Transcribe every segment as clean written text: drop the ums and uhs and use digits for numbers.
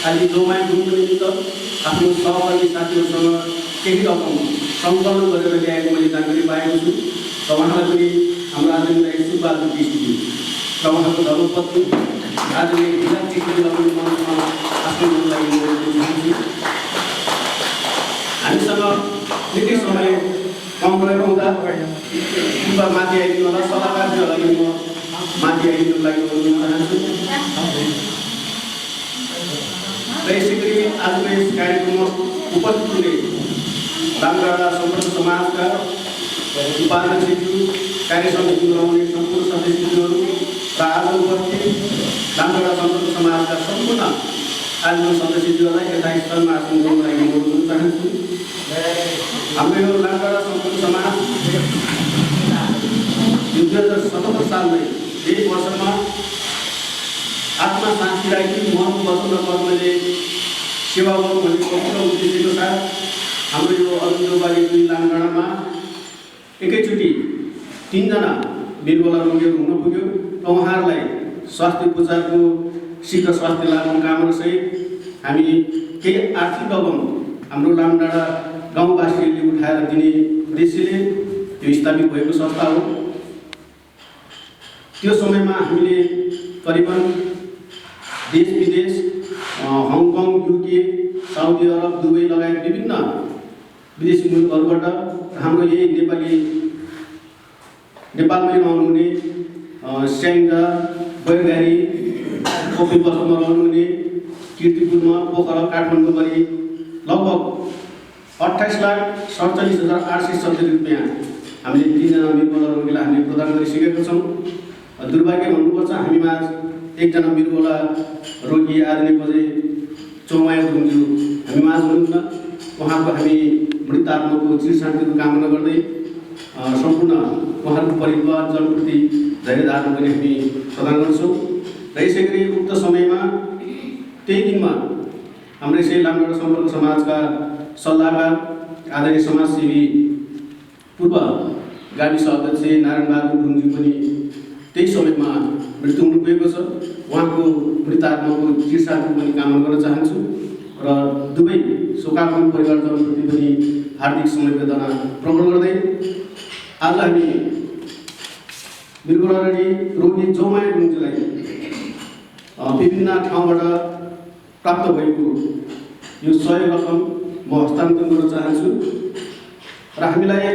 आज जोमाया गुरुको निमित्त आफ्नो सहकर्मी साथीहरूसँग केही रकम सङ्कलन गरेर ल्याएको मैले जानकारी पाएको छु र उहाँलाई पनि हाम्रो आदरणीय सुबहादुर केसीजी र उहाँको धर्मपत्नी आदरणीय ढिला केसीजीलाई पनि मञ्चमा आफ्नो लागि हामीसँग निकै समय कम रहेको हुँदा कृपा माथि आइदिनु होला सल्लाहकारजीहरूलाई म माथि आइदिनुको लागि अनुरोध चाहन्छु र यसै गरी आजको यस कार्यक्रममा उपस्थित हुने रामगढा सम्पर्क समाजका उपाध्यक्षज्यू कार्य समितिमा रहने सम्पूर्ण सदस्यज्यूहरू र आज उपस्थित रामगढा सम्पर्क समाजका सम्पूर्ण आजको सदस्यज्यूहरूलाई यथा स्थलमा आसन गर्नको लागि अनुरोध गर्न चाहन्छु। हाम्रो यो रामगढा सम्पर्क समाज 2077 सालमै यही वर्षमा आत्मा शान्ति राखी मन वचन र कर्मले सेवा गर्नु भन्ने पवित्र उद्देश्यको साथ हाम्रो यो अरुणबारी 2 लामगढामा एकैचोटि 3 जना बिरबोला रोगीहरू हुन पुग्यो र उहाँहरूलाई स्वास्थ्य उपचारको शीघ्र स्वास्थ्य लाभको कामना सहित हामी केही आर्थिक रकम हाम्रो लामडाँडा गाउँवासीहरूले उठाएर दिने उद्देश्यले यो स्थापित भएको संस्था हो। त्यो समयमा हामीले करिबन देश विदेश हङकङ युके साउदी अरब दुबई लगायत विभिन्न विदेशी मुलुकहरूबाट हाम्रो यही नेपालमै रहनुहुने स्याङ्जा बैरगारी कोपी बस्तीमा रहनुहुने कीर्तिपुरमा पोखरा काठमाडौँ गरी लगभग 28,47,870 रुपियाँ हामीले 3 जना बिरबोला रोगीलाई हामीले प्रदान गरिसकेका छौँ। दुर्भाग्य भन्नुपर्छ हामीमा एकजना बिरबोला रोगी आदरणीय बजे चौमाया गुरुङज्यू हामी माझ हुनुहुन्न। उहाँको हामी मृत आत्माको चिरशान्तिको कामना गर्दै सम्पूर्ण उहाँको परिवार जनप्रति धैर्यधारण पनि हामी प्रदान गर्छौँ। र यसै गरी उक्त समयमा त्यही दिनमा हाम्रो यसै लामगढा सम्पर्क समाजका सल्लाहकार आदरणीय समाजसेवी पूर्व गाविस अध्यक्ष नारायण बहादुर गुरुङज्यू पनि त्यही समयमा मृत्यु हुनुभएको छ। उहाँको मृत आत्माको चिरशान्ति पनि कामना गर्न चाहन्छु र दुवै शोकाकुल परिवारजनप्रति पनि हार्दिक समवेदना प्रकट गर्दै आज हामी बिरबोला रोगी जोमाया गुरुङज्यूलाई विभिन्न ठाउँबाट प्राप्त भएको यो सहयोग रकम म हस्तान्तरण गर्न चाहन्छु र हामीलाई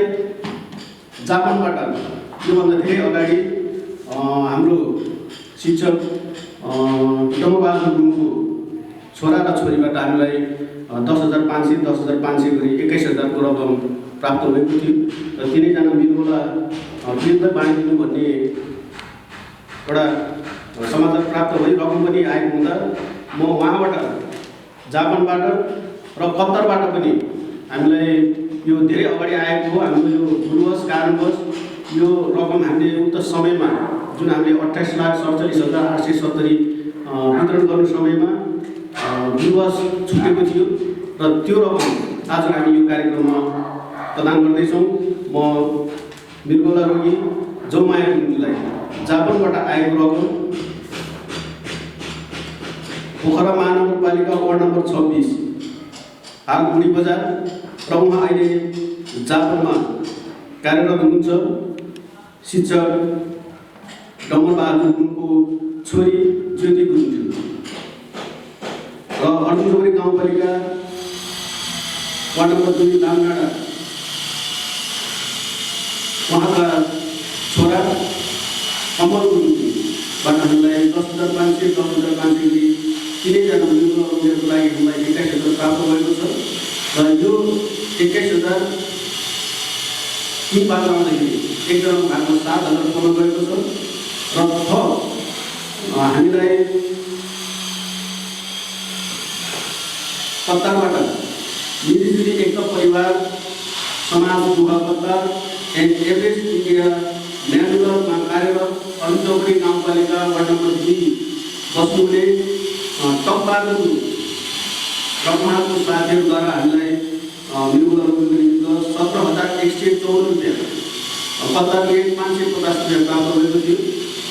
जापानबाट योभन्दा धेरै अगाडि हाम्रो शिक्षक डमबहादुर गुरुङको छोरा र छोरीबाट हामीलाई 10,500 10,500 गरी 21,000 को रकम प्राप्त भएको थियो र तिनैजना बिरबोला बिरुवा बाँडिदिनु भन्ने एउटा समाचार प्राप्त भई रकम पनि आएको हुँदा म उहाँबाट जापानबाट र कतारबाट पनि हामीलाई यो धेरै अगाडि आएको हो। हाम्रो यो भुलवश कारणवश यो रकम हामीले उक्त समयमा जुन हामीले 28,47,870 वितरण गर्ने समयमा भुलवश छुटेको थियो र त्यो रकम आज हामी यो कार्यक्रममा प्रदान गर्दैछौँ। म बिरबोला रोगी जोमाया गुरुङज्यूलाई जापानबाट आएको रकम पोखरा महानगरपालिका वार्ड नम्बर 26 हाल बुढी बजार र उहाँ अहिले जापानमा कार्यरत हुनुहुन्छ शिक्षक डमबहादुर गुरुङको छोरी ज्योति गुरुङज्यू र अर्जुनचौरी गाउँपालिका वार्ड नम्बर 2 लामगढा उहाँका छोरा कमल गुरुङज्यूबाट हामीलाई 10,500 10,500 गरी तिनैजना बिरबोला रोगीहरूको लागि हामीलाई 21,000 प्राप्त भएको छ र यो 21,000 तीन पात्र आउँदाखेरि एकजनाको भागमा 7,000 कमाइ गएको छ र थप हामीलाई कतारबाट मिलिजुली एकता परिवार समाज दुःखपत्र एन्ड एभरेस्ट इन्डिया म्यानुअलमा कार्यरत अरुणचौरी गाउँपालिका वार्ड नम्बर 2 बस्नुहुने टकबहादुर र उहाँको साथीहरूद्वारा हामीलाई बिरबोला रोगीको निमित्त 17,154 रुपियाँ कतारले 550 रुपियाँ प्राप्त भएको थियो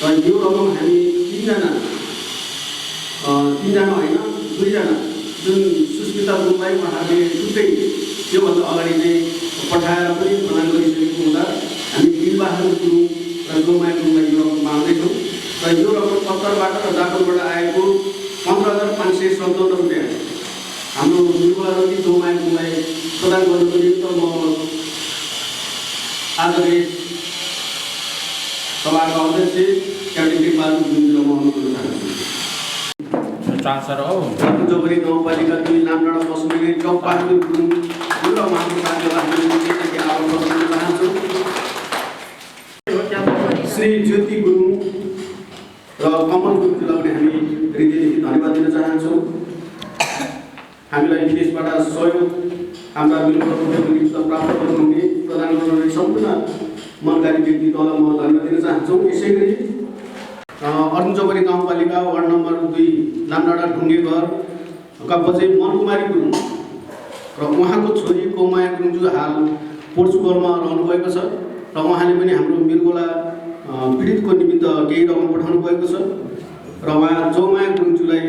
र यो रकम हामी 3 जना होइन 2 जना जुन सुस्मिता गुरुङलाई उहाँहरूले छुट्टै त्योभन्दा अगाडि चाहिँ पठाएर पनि प्रदान गरिसकेको हुँदा हामी बिरबहादुर गुरुङ र जोमाया गुरुङलाई यो रकम माग्दैछौँ र यो रकम कत्तरबाट र जापानबाट आएको 15,557 रुपियाँ हाम्रो बिरबहादुर जोमाया गुरुङलाई प्रदान गर्नुको निमित्त म आजको सभाका अध्यक्ष क्याप्टेन बिरबहादुर गुरुङलाई म अनुरोध गर्न चाहन्छु। जोगरी गाउँपालिका 2 नामडाँडा बस्ने चौबहादुर गुरुङ र उहाँको साथीहरूलाई हामी आभार प्रकट गर्न चाहन्छौँ। श्री ज्योति गुरुङ र कमल गुरुङलाई पनि हामी हृदयदेखि धन्यवाद दिन चाहन्छौँ। हामीलाई विदेशबाट सहयोग हाम्रा विलुप्तको निमित्त प्राप्त गर्नुहुने प्रदान गर्नुहुने सम्पूर्ण मनकारी व्यक्तित्वलाई म धन्यवाद दिन चाहन्छौँ। यसै गरी अर्जुनचौपरी गाउँपालिका वार्ड नम्बर 2 नामडाँडा ढुङ्गे घरका बजे मनकुमारी गुरुङ र उहाँको छोरी कोमाया गुरुङज्यू हाल पोर्चुगलमा रहनुभएको छ र उहाँले पनि हाम्रो मृगोला पीडितको निमित्त केही रकम पठाउनु भएको छ र उहाँ जोमाया गुरुङज्यूलाई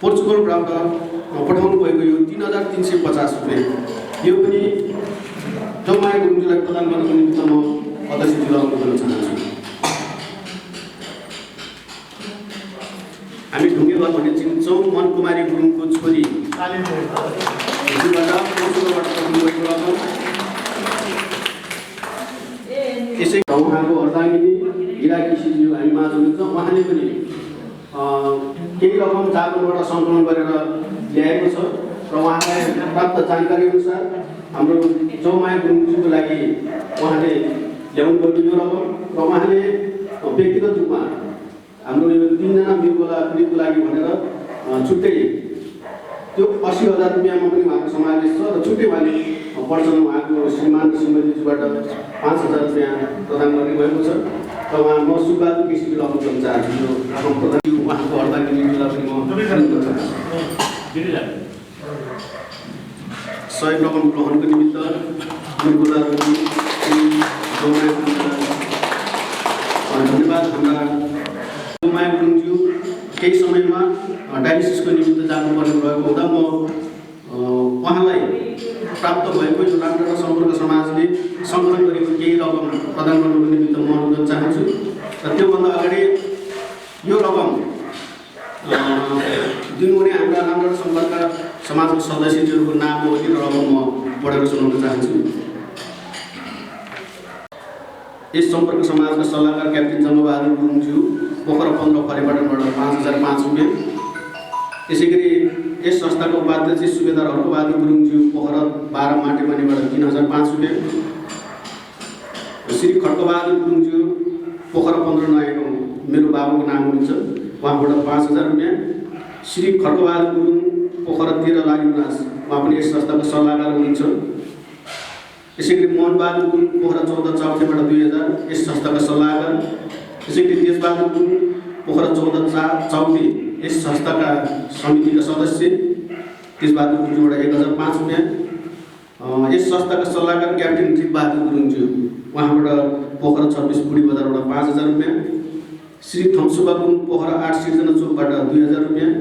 पोर्चुगलबाट पठाउनु भएको यो 3,350 रुपियाँ यो पनि जोमाया गुरुङज्यूलाई प्रदान गर्नको निमित्त म अध्यक्षज्यूलाई अनुरोध गर्न चाहन्छु। हामी ढुङ्गे घर भन्ने चिन्छौँ मनकुमारी गुरुङको छोरी यसै उहाँको अर्धाङ्गिनी हिरा किसिज्यू हामी माझ हुनुहुन्छ। उहाँले पनि केही रकम जापानबाट सङ्कलन गरेर ल्याएको छ र उहाँलाई प्राप्त जानकारी अनुसार हाम्रो जोमाया गुरुङज्यूको लागि उहाँले ल्याउनु भएको यो रकम र उहाँले व्यक्तिगत रूपमा हाम्रो यो 3 जना मृगोला पीडितको लागि भनेर छुट्टै त्यो 80,000 रुपियाँमा पनि उहाँको समावेश छ र छुट्टै उहाँले वर्षमा उहाँको श्रीमान र श्रीमतीज्यूबाट 5,000 रुपियाँ प्रदान गर्ने भएको छ र उहाँ म सुबहादुर केसीजीलाई अनुरोध गर्न चाहन्छु यो रकम प्रदान उहाँको अर्धाङ्गिनीलाई पनि म सहयोग रकम ग्रहणको निमित्त धन्यवाद। हाम्रा जोमाया गुरुङज्यू केही समयमा डायलिसिसको निमित्त जानुपर्ने भएको हुँदा म उहाँलाई प्राप्त भएको यो रामडाँडा सम्पर्क समाजले सङ्कलन गरेको केही रकम प्रदान गर्नुको निमित्त म अनुरोध गर्न चाहन्छु र त्योभन्दा अगाडि यो रकम दिनुहुने हाम्रा रामडाँडा सम्पर्क समाजको सदस्यहरूको नाम हो र रकम म पढेर सुनाउन चाहन्छु। यस सम्पर्क समाजका सल्लाहकार क्याप्टेन जङ्गबहादुर गुरुङज्यू पोखरा 15 फरेपाटनबाट 5,005 रुपियाँ। यसै गरी यस संस्थाको उपाध्यक्ष सुबेदार हर्कबहादुर गुरुङज्यू पोखरा 12 माटेपानीबाट 3,005 रुपियाँ। श्री खड्कबहादुर गुरुङज्यू पोखरा 15 नयाँ गाउँ मेरो बाबुको नाम हुनुहुन्छ उहाँबाट 5,000 रुपियाँ। श्री खड्कबहादुर गुरुङ पोखरा 13 लागिनास उहाँ पनि यस संस्थाको सल्लाहकार हुनुहुन्छ। यसै गरी मोहनबहादुर गुरुङ पोखरा 14 चौथीबाट 2,000 यस संस्थाका सल्लाहकार। यसै गरी तेजबहादुर गुरुङ पोखरा 14 चौथी यस संस्थाका समितिका सदस्य तेजबहादुर गुरुङबाट 1,005 रुपियाँ। यस संस्थाका सल्लाहकार क्याप्टेन जीतबहादुर गुरुङज्यू उहाँबाट पोखरा 26 बुढी बजारबाट 5,000 रुपियाँ। श्री थम्सुबा गुरुङ पोखरा 8 सिर्जना चोकबाट 2,000 रुपियाँ।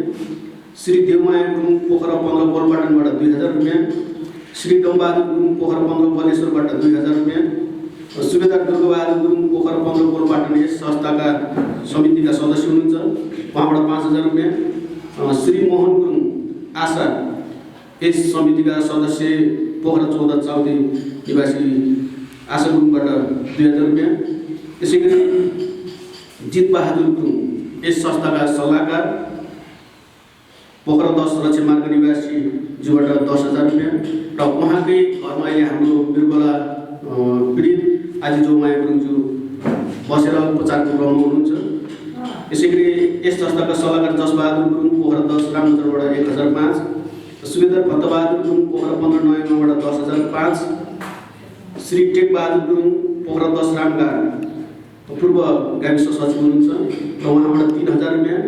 श्री देवमाया गुरुङ पोखरा 15 गोलपाटनबाट 2,000 रुपियाँ। श्री डम्बहादुर गुरुङ पोखरा 15 बलेश्वरबाट 2,000 रुपियाँ। सुबेदार दुर्गबहादुर गुरुङ पोखरा 15 गोलपाटन यस संस्थाका समितिका सदस्य हुनुहुन्छ उहाँबाट 5,000 रुपियाँ। श्री मोहन गुरुङ आशा यस समितिका सदस्य पोखरा 14 चौथी निवासी आशा गुरुङबाट 2,000 रुपियाँ। यसै गरी जितबहादुर गुरुङ यस संस्थाका सल्लाहकार पोखरा 10 लक्ष्य मार्ग निवासी ज्यूबाट 10,000 रुपियाँ र उहाँकै घरमा अहिले हाम्रो मृगोला पीडित आज जोमाया गुरुङज्यू बसेर उपचारको क्रममा हुनुहुन्छ। यसै गरी यस संस्थाका सल्लाहकार जसबहादुर गुरुङ पोखरा 10 रामनगरबाट 1,005। सुबेदार भत्तबहादुर गुरुङ पोखरा 15 नयाँ गाउँबाट 10,005। श्री टेकबहादुर गुरुङ पोखरा 10 रामगार पूर्व गाविस सचिव हुनुहुन्छ र उहाँबाट 3,000 रुपियाँ।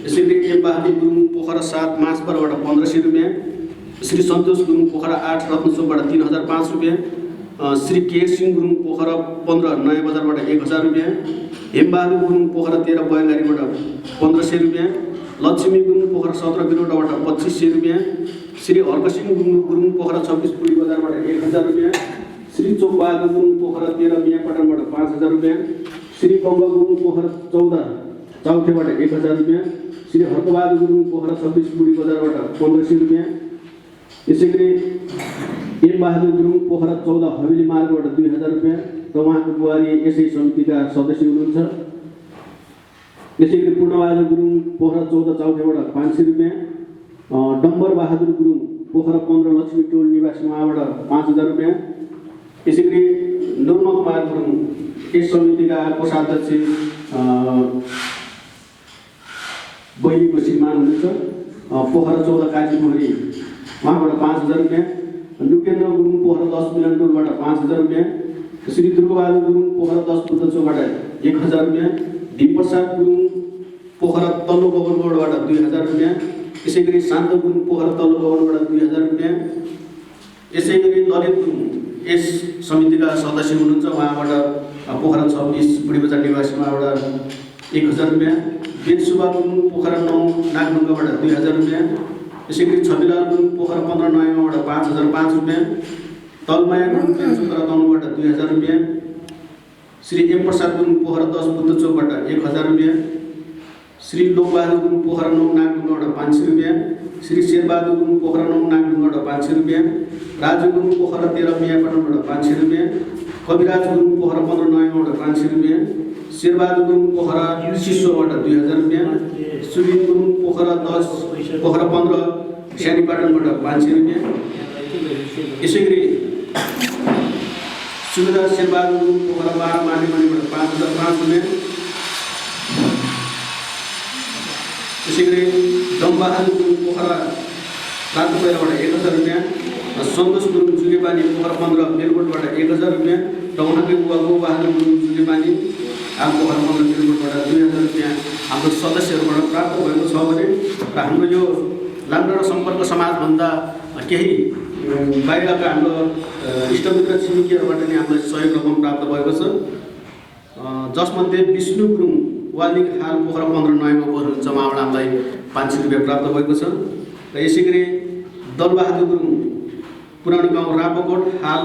यसै गरी एमबहादुर गुरुङ पोखरा 7 मासपरबाट 1,500 रुपियाँ। श्री सन्तोष गुरुङ पोखरा 8 रत्नचोकबाट 3,005 रुपियाँ। श्री केयर सिंह गुरुङ पोखरा 15 नयाँ बजारबाट 1,000 रुपियाँ। हेमबहादुर गुरुङ पोखरा 13 बयगारीबाट 1,500 रुपियाँ। लक्ष्मी गुरुङ पोखरा 17 बिरोटाबाट 2500 रुपियाँ, श्री हरकसिंह गुरुङ पोखरा 26 पुडी बजारबाट 1000 रुपियाँ, श्री चोकबहादुर गुरुङ पोखरा 13 मियापटनबाट 5000 रुपियाँ, श्री कम्ब गुरुङ पोखरा 14 चौथेबाट 1000 रुपियाँ, श्री हर्कबहादुर गुरुङ पोखरा 26 पुडी बजारबाट 1500 रुपियाँ, यसै गरी एम बहादुर गुरुङ पोखरा 14 हवेली मार्गबाट 2000 रुपियाँ र उहाँको बुहारी यसै समितिका सदस्य हुनुहुन्छ। यसै गरी पूर्णबहादुर गुरुङ पोखरा 14 चौथेबाट 500 रुपियाँ, डम्बर बहादुर गुरुङ पोखरा 15 लक्ष्मी टोल निवासी उहाँबाट 5000 रुपियाँ, यसै गरी नर्म कुमार गुरुङ यस समितिका कोषाध्यक्ष बहिनीको श्रीमान हुनुहुन्छ, पोखरा 14 काजीपोखरी उहाँबाट 5000 रुपियाँ, लुकेन्द्र गुरुङ पोखरा 10 मिलन टोलबाट 5000 रुपियाँ, श्री दुर्गाबहादुर गुरुङ पोखरा 10 बुद्ध चौकबाट 1000 रुपियाँ, भीमप्रसाद गुरुङ पोखरा तल्लो गोबरगढबाट 2000 रुपियाँ, यसै गरी शान्त गुरुङ पोखरा तल्लो गोबरगढबाट 2000 रुपियाँ, यसै गरी ललित गुरुङ यस समितिका सदस्य हुनुहुन्छ, उहाँबाट पोखरा 26 बुढी बजार निवासी उहाँबाट 1000 रुपियाँ, बेनसुबा गुरुङ पोखरा 9 नागढुङ्गाबाट 2000 रुपियाँ, यसै गरी छविलाल गुरुङ पोखरा 15 नयाँगाउँबाट 5005 रुपियाँ, तलमाया गुरुङ पोखरा तनहुबाट 2000 रुपियाँ, श्री एम प्रसाद गुरुङ पोखरा 10 बुद्ध चौकबाट 1000 रुपियाँ, श्री लोकबहादुर गुरुङ पोखरा 9 नागढुङ्गाबाट 500 रुपियाँ, श्री शेरबहादुर गुरुङ पोखरा 9 नागढुङ्गाबाट 500 रुपियाँ, राजु गुरुङ पोखरा 13 मियापटनबाट 500 रुपियाँ, कविराज गुरुङ पोखरा 15 नयाँगाउँबाट 500 रुपियाँ, शेरबहादुर गुरुङ पोखरा चिसोबाट 2000 रुपियाँ, सुबिन गुरुङ पोखरा 10 पोखरा 15 सानीपाटनबाट 500 रुपियाँ, यसै गरी सुबेदार शेरबहादुर गुरुङ पोखरा 12 मानेमणिबाट 5005 रुपियाँ, यसै गरी डम्बहादुर गुरुङ पोखरा रातोपैराबाट 1000 रुपियाँ, सन्तोष गुरुङ जुगेपानी पोखरा 15 बेलकोटबाट 1000 रुपियाँ र उहाँकै बुवा गोबहादुर गुरुङ जुगेपानी पोखरा 15 बेलकोटबाट 2000 रुपियाँ हाम्रो सदस्यहरूबाट प्राप्त भएको छ भने र हाम्रो यो लामडाँडा सम्पर्क समाजभन्दा केही बाहिरका हाम्रो इष्टमित्र छिमेकीहरूबाट नि हामीलाई सहयोग रकम प्राप्त भएको छ, जसमध्ये विष्णु गुरुङ वालिङ हाल पोखरा 15 नयाँगाउँको हुनुहुन्छ, उहाँबाट हामीलाई 500 रुपियाँ प्राप्त भएको छ र यसै गरी दलबहादुर गुरुङ पुरानो गाउँ रापोकोट हाल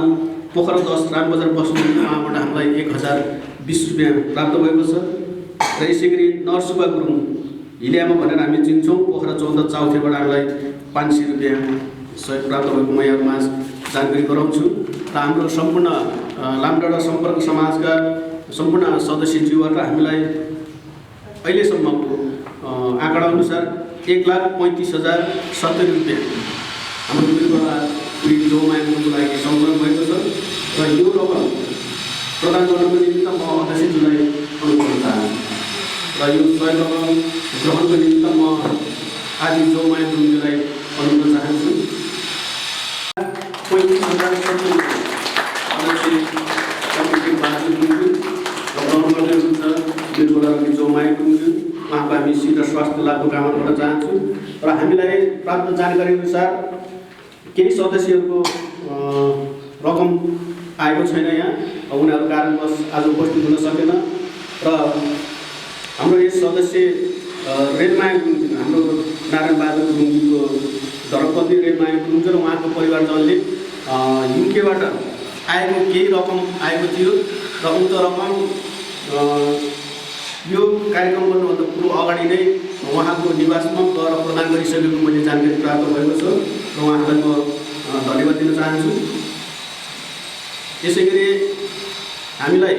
पोखरा 10 रामबजार बस्नुहुन्छ, उहाँबाट हामीलाई 1020 रुपियाँ प्राप्त भएको छ र यसै गरी नरसुबा गुरुङ हिल्यामा भनेर हामी चिन्छौँ, पोखरा 14 चौथेबाट हामीलाई 500 रुपियाँ सहयोग प्राप्त भएको म यहाँहरूमा जानकारी गराउँछु र हाम्रो सम्पूर्ण लामडाँडा सम्पर्क समाजका सम्पूर्ण सदस्यज्यूहरू हामीलाई अहिलेसम्मको आँकडा अनुसार 1,35,070 रुपियाँ हाम्रो बिरुवा पीडित जोमायाको लागि सङ्कलन भएको छ र यो रकम प्रदान गर्नको निमित्त म अध्यक्षज्यूलाई अनुरोध गर्न चाहन्छु र यो सहयोग रकम ग्रहणको निमित्त म आदि जोमाया गुरुङज्यूलाई अनुरोध गर्न चाहन्छु। 35,070 उहाँको हामी शीघ्र स्वास्थ्य लाभको कामना गर्न चाहन्छु र हामीलाई प्राप्त जानकारी अनुसार केही सदस्यहरूको रकम आएको छैन, यहाँ उनीहरू कारणवश आज उपस्थित हुन सकेन र हाम्रो यस सदस्य रेलमाया गुरुङ हाम्रो नारायण बहादुर गुरुङको धर्मपत्नी रेलमाया गुरुङ र उहाँको परिवारजनले युकेबाट आएको केही रकम आएको थियो र उक्त रकम यो कार्यक्रम गर्नुभन्दा पूर्व अगाडि नै उहाँको निवासमा गएर प्रदान गरिसकेको मैले जानकारी प्राप्त भएको छ र उहाँलाई म धन्यवाद दिन चाहन्छु। यसै गरी हामीलाई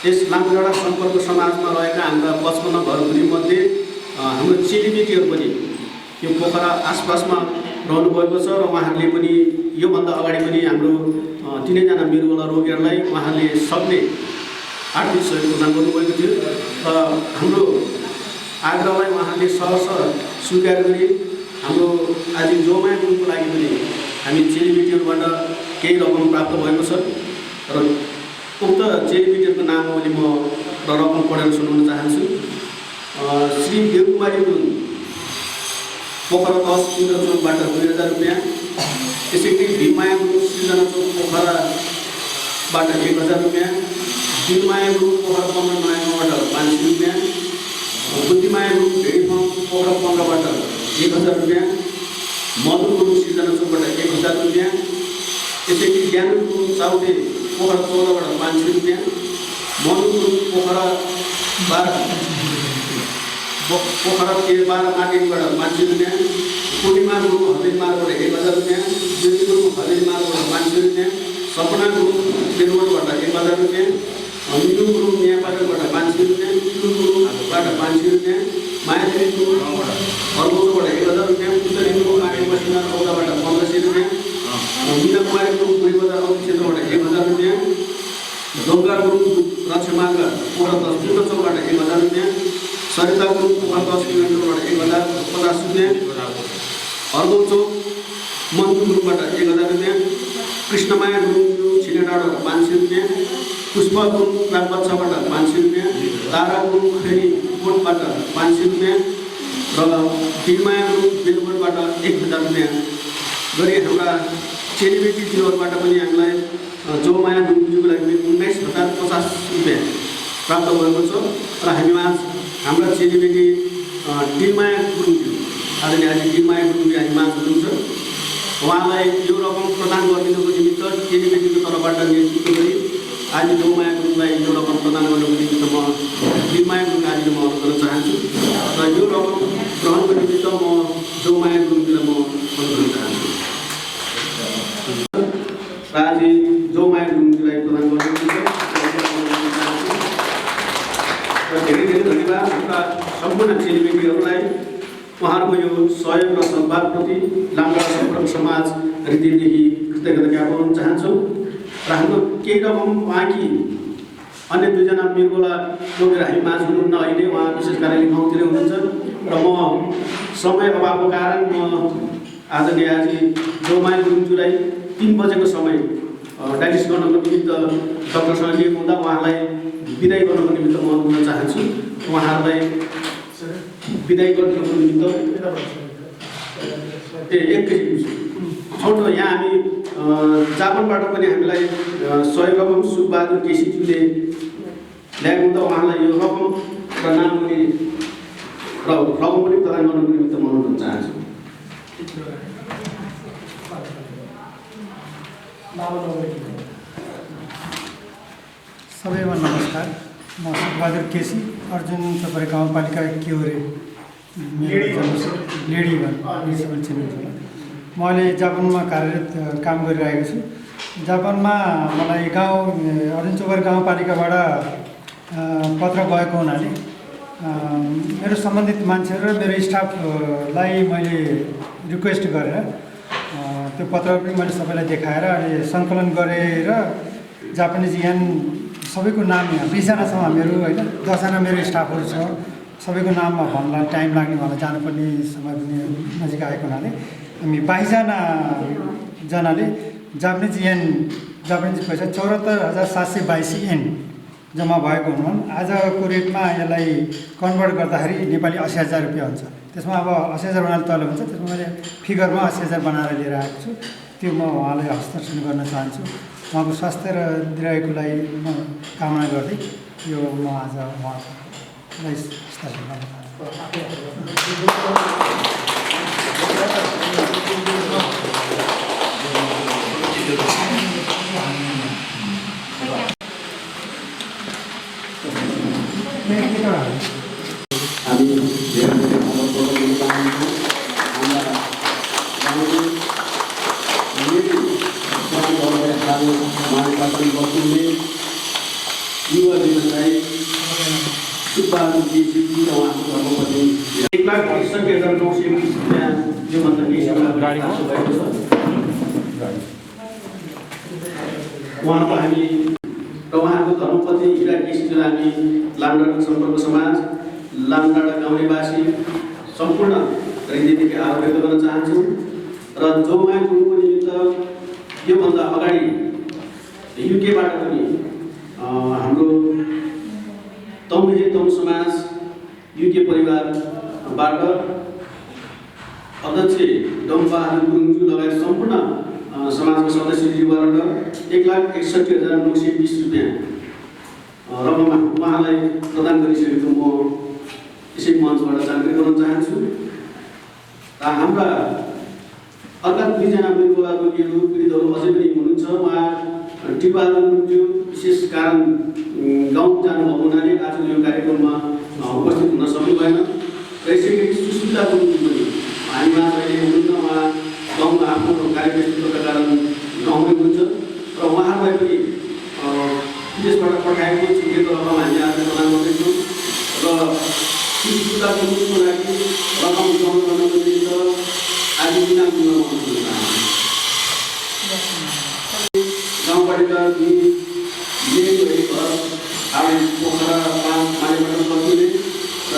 यस लामडाँडा सम्पर्क समाजमा रहेका हाम्रा 55 घरहरूमध्ये हाम्रो चेलीबेटीहरू पनि यो पोखरा आसपासमा रहनुभएको छ र उहाँहरूले पनि योभन्दा अगाडि पनि हाम्रो 3 जना मृगौला रोगीहरूलाई उहाँले सक्ने आर्थिक सहयोग प्रदान गर्नुभएको थियो र हाम्रो आग्रहलाई उहाँले सहर्ष स्वीकार गरी हाम्रो आज जोमाया गुरुङको लागि पनि हामी चेलीबेटीहरूबाट केही रकम प्राप्त भएको छ र उक्त चेलीबेटीहरूको नाम अहिले म रकम पढेर सुनाउन चाहन्छु। श्री देवकुमारी गुरुङ पोखरा 10 इन्द्र चौकबाट 2000 रुपियाँ, त्यसै गरी भीममाया गुरुङ सृजना चौक पोखराबाट 1000 रुपियाँ, दिलमाया गुरुङ पोखरा 15 नयाँगाउँबाट 500 रुपियाँ, बुद्धिमाया गुरुङ भेडी पोखरा 15बाट 1000 रुपियाँ, मधु गुरुङ सिर्जना चोकबाट 1000 रुपियाँ, त्यसैगरी ज्ञानु गुरुङ चाउटे पोखरा 14बाट 500 रुपियाँ, मधु गुरुङ पोखरा 12 मार्केटबाट 500 रुपियाँ, पूर्णिमा गुरुङ हवेलीमार्गबाट 1000 रुपियाँ, ज्योति गुरुङ हवेलीमार्गबाट 500 रुपियाँ, सपना गुरुङ बेलुरबाट 1000 रुपियाँ, मिनु गुरुङ मियापाटनबाट 500 रुपियाँ, किलु गुरुङबाट 500 रुपियाँ, मायादेवी गुरुङ हरगोजबाट 1000 रुपियाँ, उत्तर हिन्दू मार्केट पश्चिम चौधबाट 1500 रुपियाँ, मीना कुमारी गुरुङ पुरी बजार औली क्षेत्रबाट 1000 रुपियाँ, डोङ्गा गुरुङ रक्षमार्ग पोखरा 10 पूर्ण चौकबाट 1000 रुपियाँ, सरिता गुरुङ पोखरा 10 किलोमिटरबाट 1050 रुपियाँ, हरगो चौक मन्जु गुरुङबाट 1000 रुपियाँ, कृष्णमाया गुरुङ छिनेडाबाट 500 रुपियाँ, पुष्पा गुरुङ रामबच्चाबाट 500 रुपियाँ, तारा गुरुङ खैरी कोटबाट 500 रुपियाँ र टिमाया गुरुङ बेलुरबाट 1000 रुपियाँ गरी हाम्रा चेलीबेटी दिनहरूबाट पनि हामीलाई जोमाया गुरुङज्यूको लागि 19,050 रुपियाँ प्राप्त भएको छ र हामीमा हाम्रा चेलीबेटी टिमाया गुरुङज्यू आदरणीय आज टिमाया गुरुङज्यू हामीमा हुनुहुन्छ। उहाँलाई यो रकम प्रदान गरिदिनुको निमित्त चेलीबेटीको तर्फबाट नेतृत्व गरी आज जोमाया गुरुङलाई यो रकम प्रदान गर्नुको निमित्त म टिमाया गुरुङ आदिले म अनुरोध गर्न चाहन्छु र यो रकम ग्रहणको निमित्त म जोमाया गुरुङलाई म अनुरोध गर्न चाहन्छु र आज जोमाया गुरुङलाई प्रदान गर्नुहुन्छ र धेरै धेरै धन्यवाद हाम्रा सम्पूर्ण चेलीबेटीहरूलाई उहाँहरूको यो सहयोग र सद्भावप्रति लाम्बा सम्पर्क समाज हृदयदेखि कृतज्ञता ज्ञापन चाहन्छु र हाम्रो केही रकम बाँकी अन्य दुईजना मिर्गोला बोकेर हामी माझ हुनुहुन्न अहिले उहाँ विशेष कार्यालय गाउँतिर हुनुहुन्छ र म समय अभावको कारण म आदरणीय आज जोमाया गुरुङज्यूलाई 3 बजेको समय डायलिसिस गर्नको निमित्त डक्टरसँग लिएको हुँदा उहाँलाई बिदाई गर्नको निमित्त म अनुरोध चाहन्छु। उहाँहरूलाई बिदाई गर्नुको निमित्त एकैछिन छोटो यहाँ हामी जापानबाट पनि हामीलाई सहयोग रकम सुखबहादुर केसीज्यूले ल्याएको हुँदा उहाँलाई यो रकम र नाम पनि रकम पनि प्रदान गर्नुको निमित्त म अनुरोध चाहन्छु। सबैमा नमस्कार। म सुखबहादुर केसी अर्जुन चोपडा गाउँपालिका क्योरे लेडीमा म्युनिसिपल चेम्बर। म अहिले जापानमा कार्यरत काम गरिरहेको छु। जापानमा मलाई अर्जुन चोपडा गाउँपालिकाबाट पत्र गएको हुनाले मेरो सम्बन्धित मान्छेहरू र मेरो स्टाफलाई मैले रिक्वेस्ट गरेर त्यो पत्र पनि मैले सबैलाई देखाएर अहिले सङ्कलन गरेर जापानिज यान सबैको नाम यहाँ 20 जना छौँ हामीहरू होइन, 10 जना मेरो स्टाफहरू छ। सबैको नाममा भन्दा टाइम लाग्ने होला, जानुपर्ने समय पनि नजिक आएको हुनाले हामी 22 जनाले जापानिज पैसा 74,722 येन जम्मा भएको हुनुहुन्। आजको रेटमा यसलाई कन्भर्ट गर्दाखेरि नेपाली 80,000 रुपियाँ हुन्छ। त्यसमा अब 80,000 बनाएर तल हुन्छ, त्यसमा मैले फिगरमा 80,000 बनाएर लिएर आएको छु। त्यो म उहाँलाई हस्तान्तरण गर्न चाहन्छु। उहाँको स्वास्थ्य र दीर्घायुको लागि म कामना गर्दै यो म आज उहाँलाई हस्तान्तरण गर्न युवा व्यवसायी सुखबहादुर केसी र उहाँको धर्मपत्नी 1,61,920 रुपियाँ योभन्दा बेसी भएको छ। उहाँको हामी र उहाँको धर्मपत्नी इरा केसीलाई हामी लामडाँडा सम्पर्क समाज लामडाँडा गाउँलेवासी सम्पूर्ण हृदयदेखि आभार व्यक्त गर्न चाहन्छु र जोमाया गुरुङको निमित्त योभन्दा अगाडि युकेबाट पनि हाम्रो तौँ समाज युके परिवारबाट अध्यक्ष डमबहादुर गुरुङज्यू लगायत सम्पूर्ण समाजका सदस्यज्यूबाट 1,61,920 रुपियाँ रकम उहाँलाई प्रदान गरिसकेको म यसै मञ्चबाट जानकारी गराउन चाहन्छु। हाम्रा अर्का दुईजना मृगौला रोगीहरू पीडितहरू अझै पनि हुनुहुन्छ। उहाँ टिपाल हुनुहुन्थ्यो, विशेष कारण गाउँ जानुभएको हुनाले आज यो कार्यक्रममा उपस्थित हुन सक्नु भएन। र यसै गरी सुस्मिता गुरुङ पनि हामीमा अहिले हुनुहुन्न। उहाँ गाउँमा आफ्नो कार्यव्यस्तताका कारण गाउँमै हुनुहुन्छ र उहाँलाई पनि विदेशबाट पठाएको छुटेको रकम हामीले आज प्रदान गर्दैछौँ। र सुस्मिता गुरुङको लागि रकम जमा गर्नको निमित्त आज दिनाङ्कमा गाउँपालिका घर हाल पोखरा 5 मानेबाट बस्ने र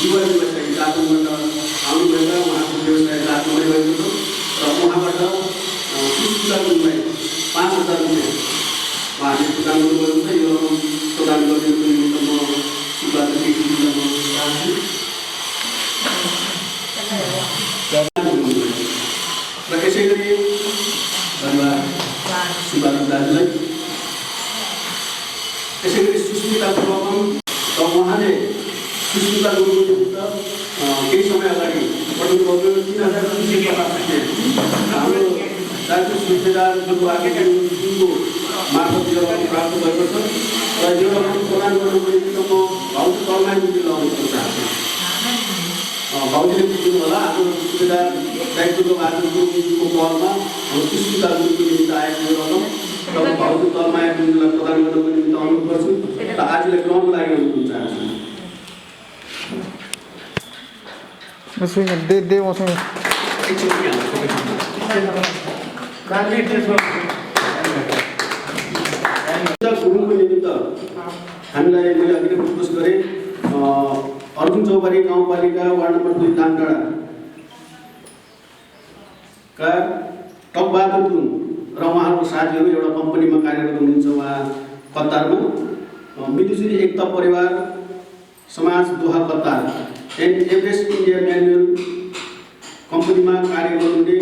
युवा व्यवसायी दार्जिलिङबाट आउनुभएका उहाँको व्यवसाय दार्जिलिङमै भएको छ र उहाँबाट सुस्मिता गुरुङलाई 5,000 रुपियाँ उहाँले प्रदान गर्नुभएको छ। यो रकम प्रदान गरिदिनुको निमित्त म सुब्बा चाहन्छु। र यसै गरी धन्यवाद सुब्बा दाजुलाई। यसै गरी सुस्मिताको रकम र उहाँले सुस्मिता गुरुङको निमित्त केही समय अगाडि पठाउनुभएको 3,350 हाम्रो राज्य सुस्मिदार जुनको मार्फत यो रकम प्राप्त भएको छ र यो रकम प्रदान गर्नुको निमित्त म भाउजू तलमा निम्ति लगाउन चाहन्छु। भाउजूले बुझ्नु होला हाम्रो सुस्मिदार दायित्वको बाजुको पहलमा सुस्मिता गुरुङको निमित्त आएको यो रकम र भाउजू तलमाया गुरुङलाई प्रदान गर्नको निमित्त अनुरोध गर्छु र आजले ग्रहण लागि अनुरोध चाहन्छु। दे मसँग गुरुङको निमित्त हामीलाई मैले अघि नै प्रपोज गरेँ अर्जुन चौबारी गाउँपालिका वार्ड नम्बर 2 दामडाँडाका टकबहादुर गुरुङ र उहाँको साथीहरू एउटा कम्पनीमा कार्यरत हुनुहुन्छ। उहाँ कतारमा मिलुजुली एकता परिवार समाज Doha Qatar and Everest India manual कम्पनीमा कार्य गर्नुहुने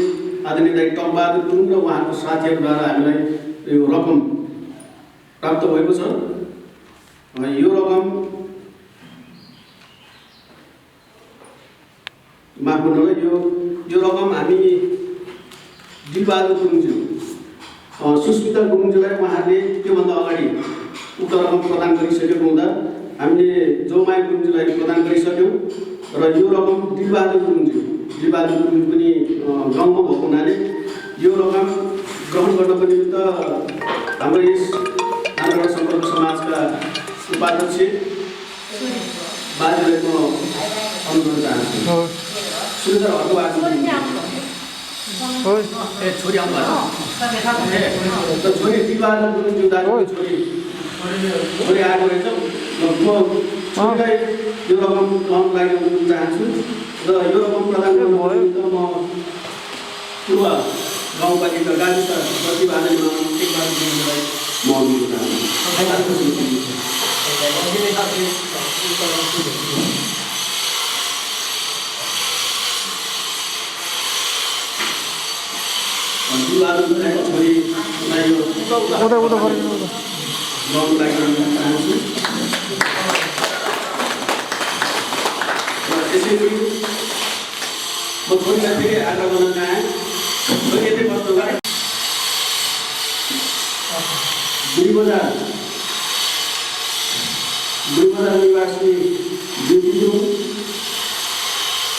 आदरणीय दाइ टकबहादुर गुरुङ र उहाँको साथीहरूद्वारा हामीलाई यो रकम प्राप्त भएको छ। यो रकम माफ गर्नुहोला, यो रकम हामी दिलबहादुर गुरुङज्यू सुस्मिता गुरुङज्यूलाई उहाँले त्योभन्दा अगाडि उक्त रकम प्रदान गरिसकेको हुँदा हामीले जोमाया गुरुङज्यूलाई प्रदान गरिसक्यौँ र यो रकम दिलबहादुर गुरुङ पनि गाउँमा भएको हुनाले यो रकम ग्रहण गर्नको निमित्त हाम्रो यस आन्द्रा सम्पर्क समाजका उपाध्यक्ष बाजुलाई म अनुरोध चाहन्छु। सुन्दर हर्कबहादुर छोरी आउनु छोरी दिलबहादुर गुरुङ दाजुको छोरी आएको रहेछ। म छोरीलाई यो रकम ग्रहण लागि अनुरोध चाहन्छु र यो रकम प्रदान गर्नको निमित्त म पूर्व गाउँपालिका गाविस प्रतिभाजनमा एकबार दिनलाई म अनुरोध चाहन्छु। दिलबहादुर छोरीलाई यो गाउँ लागि अनुरोध चाहन्छु। त्यसै गरी म छोरीलाई फेरि आग्रह गर्न चाहेँ। छोरी यतै बस्नु होला। दुई बजार निवासी ज्योति गुरुङ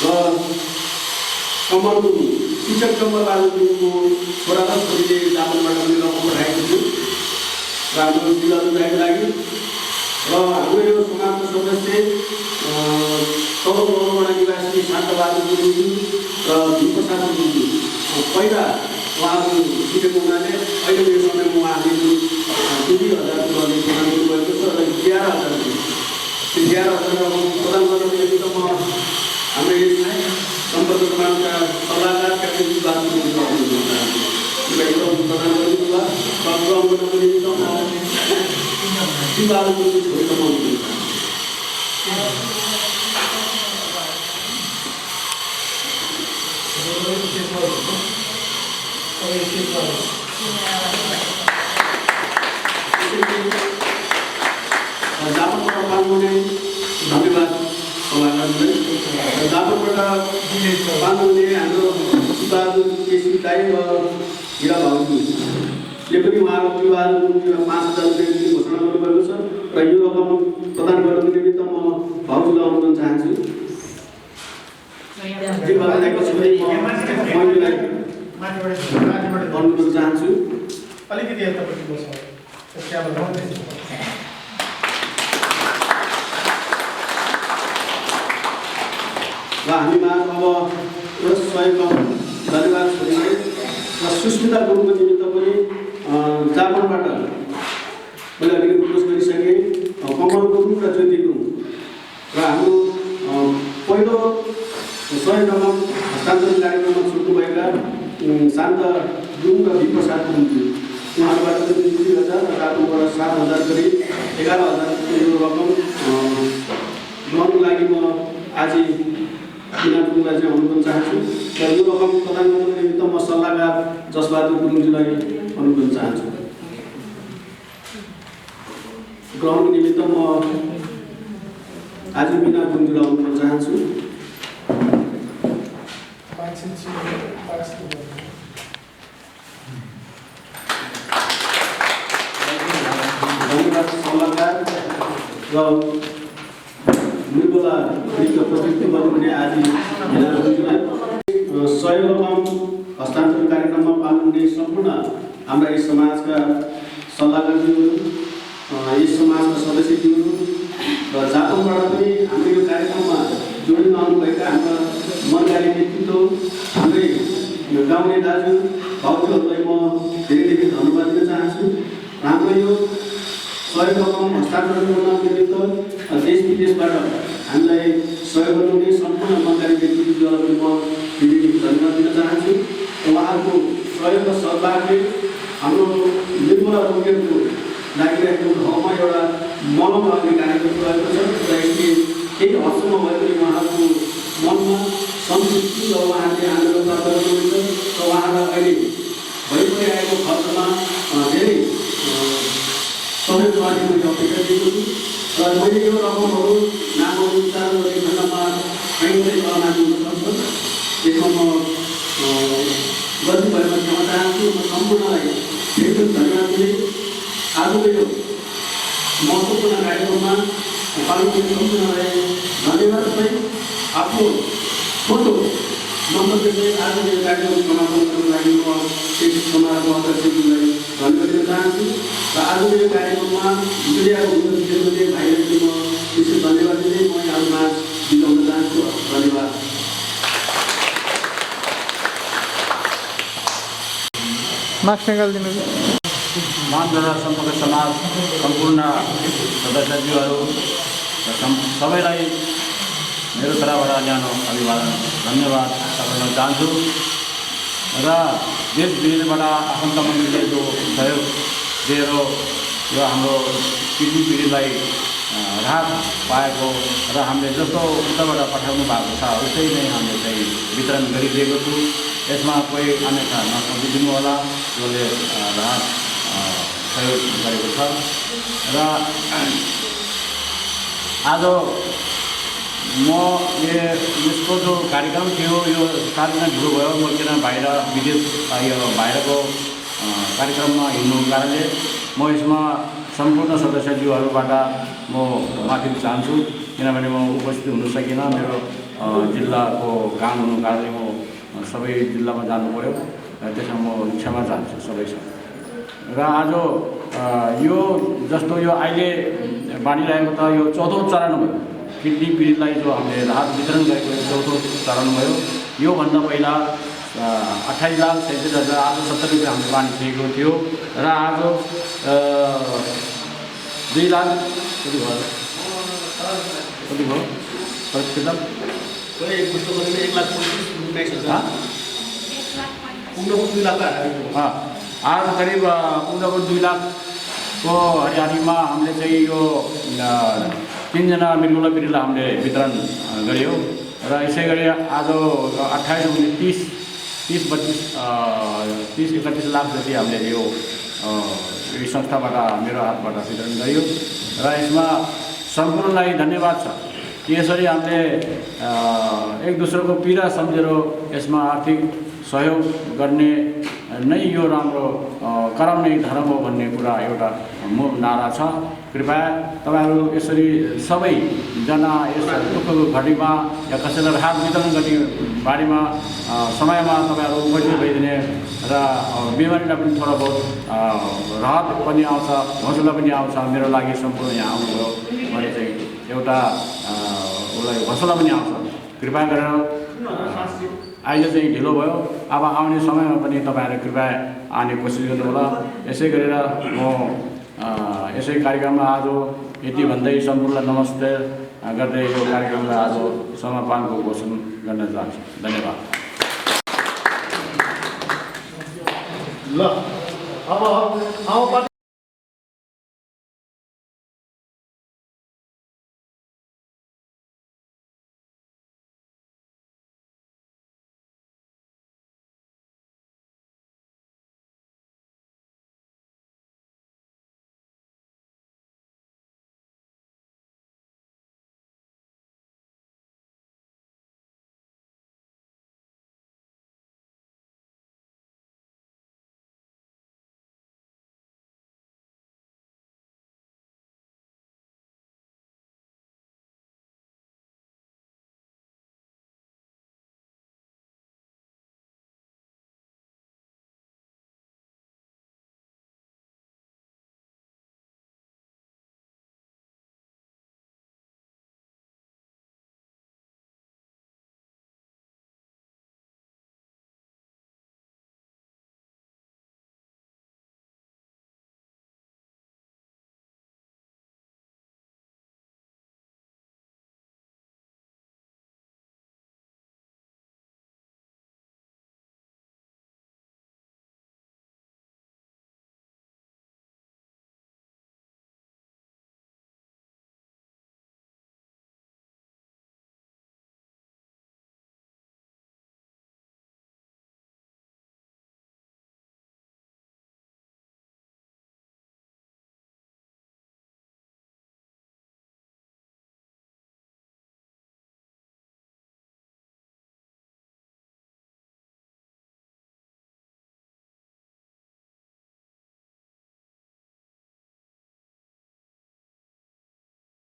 र कमल गुरुङ शिक्षक कमलबहादुर गुरुङको छोरा र छोरीले जापानबाट पनि रकम पठाएको छु र हाम्रो दिलबहादुर दाइको लागि र हाम्रो यो समाजको सदस्य तलबाट निवासी शान्तबहादुर गुरुङ र भीमप्रसाद गुरुङ पहिला उहाँहरू छुटेको हुनाले अहिलेको यो समयमा उहाँहरूले 2,000 गर्ने प्रदान गर्नुभएको छ र 11,000 त्यो 11,000 रकम प्रदान गर्नको निमित्त म हाम्रो यस सम्पर्क समाजका सल्लाहकार क्याप्टेन दिलबहादुर गुरुङको अनुरोध चाहन्छु। प्रदान गरिदिनु होला र ग्रहण गर्नको निमित्त म दिलबहादुर गुरुङको छोरीको म अनुरोध चाहन्छु। जापानबाट पाल्नुहुने धन्यवाद सल्लाहकारले जापानबाट पाल्नुहुने हाम्रो सुबहादुर केसी दाई र हिरा भाउजूले पनि उहाँको विवाहको निम्ति 5,000 रुपियाँ दिने घोषणा गर्नुभएको छ र यो रकम प्रदान गर्नको निमित्त म भाउजूलाई अनुरोध चाहन्छु। अनुरोध चाहन्छु अलिकति यतापट्टि बस्छ र हामीमा अब सहयोग धन्यवाद छोडिँदै र सुस्मिता गुरुङको निमित्त पनि जापानबाट मैले अलिकति रिक्वेस्ट गरिसकेँ कमल गुरुङ र ज्योति गुरुङ र हाम्रो पहिलो सहयोग रकम हस्तान्तरण कार्यक्रममा छुट्नुभएका शान्त गुरुङ र विप्रसाद गुरुङ उहाँहरूबाट पनि 2,000 र जापानबाट 7,000 गरी 11,000 यो रकम गर्नको लागि म आज बिना गुरुङलाई चाहिँ अनुरोध चाहन्छु र यो रकम प्रदान गर्नको निमित्त म सल्लाहकार जसबहादुर गुरुङजीलाई अनुरोध चाहन्छु। ग्रहणको निमित्त म आज बिना गुरुङजीलाई अनुरोध चाहन्छु। धन्यवाद सल्लाहकार र निर्मला प्रस्तुत गर्नुहुने आज सहयोग रकम हस्तान्तरण कार्यक्रममा पाल्नुहुने सम्पूर्ण हाम्रा यस समाजका सल्लाहकारज्यूहरू यस समाजका सदस्यज्यूहरू र जापानबाट पनि हाम्रो यो कार्यक्रममा जोडिन आउनुभएका हाम्रा मनकारी नेतृत्व हाम्रै गाउँले दाजु भाउजूहरूलाई म धेरै धन्यवाद दिन चाहन्छु। हाम्रो यो सहयोग रकम हस्तान्तरण गर्नको निमित्त देश विदेशबाट हामीलाई सहयोग गर्नुहुने सम्पूर्ण मनकारी व्यक्तित्वहरूलाई पनि म धेरै धन्यवाद दिन चाहन्छु। उहाँहरूको सहयोग र सद्भावले हाम्रो निर्मला रोगीहरूको लागिरहेको ठाउँमा एउटा मलम लाग्ने कार्यक्रम रहेको छ र यसले केही हदसम्म भए पनि उहाँहरूको मनमा सन्तुष्टि र उहाँहरूले आन्दोलन प्राप्त गर्नुहुन्छ र उहाँहरूलाई अहिले भइरहेको खर्चमा धेरै सहयोग गर्ने मैले अपेक्षा दिएको छु र मैले यो रकमहरू नामहरू उच्चारण गर्ने खण्डमा कहीँ कहीँ चलनाको हुनसक्छ त्यसमा म गल्ती भएमा क्षमा चाहन्छु। म सम्पूर्णलाई धेरै धन्यवाद दिँदै आजको यो महत्त्वपूर्ण कार्यक्रममा पाल्नुहुने सम्पूर्णलाई धन्यवाद दिँदै आफ्नो छोटो मन्तव्यले आजको यो कार्यक्रम समापन गर्नको लागि म यस समाजको अध्यक्षज्यूलाई धन्यवाद दिन चाहन्छु र आजको यो कार्यक्रममा मिडियाको हुनुहुने भाइहरूले म विशेष धन्यवाद दिँदै म यहाँहरूमा बिताउन चाहन्छु। धन्यवाद। मार्क्स निकालिदिनु महानगरा सम्पर्क समाज सम्पूर्ण सदस्यज्यूहरू सबैलाई मेरो तर्फबाट न्यानो अभिवादन धन्यवाद गर्न चाहन्छु र देश विदेशबाट आफन्त मन्त्रीले जो सहयोग दिएर यो हाम्रो पिँढीलाई राहत पाएको र हामीले जस्तो उताबाट पठाउनु भएको छ उस्तै नै हामीले चाहिँ वितरण गरिदिएको छु। यसमा कोही अन्यथा नसम्झिदिनु होला जसले राहत सहयोग गरेको छ र आज म यसको जो कार्यक्रम थियो यो 7 दिन ढिलो भयो। म किन बाहिर विदेश यो बाहिरको कार्यक्रममा हिँड्नुको कारणले म यसमा सम्पूर्ण सदस्यज्यूहरूबाट म माफी चाहन्छु किनभने म उपस्थित हुन सकिनँ। मेरो जिल्लाको काम हुनुको कारणले म सबै जिल्लामा जानु पर्यो त्यसमा म क्षमा चाहन्छु सबैसँग। र आज यो जस्तो यो अहिले बाँडिरहेको त यो 4औं चरण भयो। किडनी पीडितलाई जो हामीले राहत वितरण गरेको 4औं चरण भयो। योभन्दा पहिला 28,37,000 रुपियाँ हामीले बाँडिसकेको थियो र आज 2 लाख कति भयो प्रतिशत 1,29,000 आज करिब 2 लाख को हरियाणीमा हामीले चाहिँ यो 3 जना मृगौला पीडितलाई हामीले वितरण गर्यो र यसै गरी आज 30-31 लाख जति हामीले यो संस्थाबाट मेरो हातबाट वितरण गरियो र यसमा सम्पूर्णलाई धन्यवाद छ। कि यसरी हामीले एक दोस्रोको पीडा सम्झेर यसमा आर्थिक सहयोग गर्ने नै यो राम्रो कराउने धर्म हो भन्ने कुरा एउटा मूल नारा छ। कृपया तपाईँहरू यसरी सबैजना यस दुःखको घडीमा या कसैलाई राहत वितरण गर्ने बारेमा समयमा तपाईँहरू उपस्थित भइदिने र बिमारीलाई पनि थोडा बहुत राहत पनि आउँछ, हौसला पनि आउँछ। मेरो लागि सम्पूर्ण यहाँ आउनुभयो भने चाहिँ एउटा उसलाई हौसला पनि आउँछ। कृपया गरेर अहिले चाहिँ ढिलो भयो, अब आउने समयमा पनि तपाईँहरू कृपया आउने कोसिस गर्नुहोला। यसै गरेर म यसै कार्यक्रममा आज यति भन्दै सम्पूर्णलाई नमस्ते गर्दै यो कार्यक्रमलाई आज समापनको घोषणा गर्न चाहन्छु। धन्यवाद। ल अब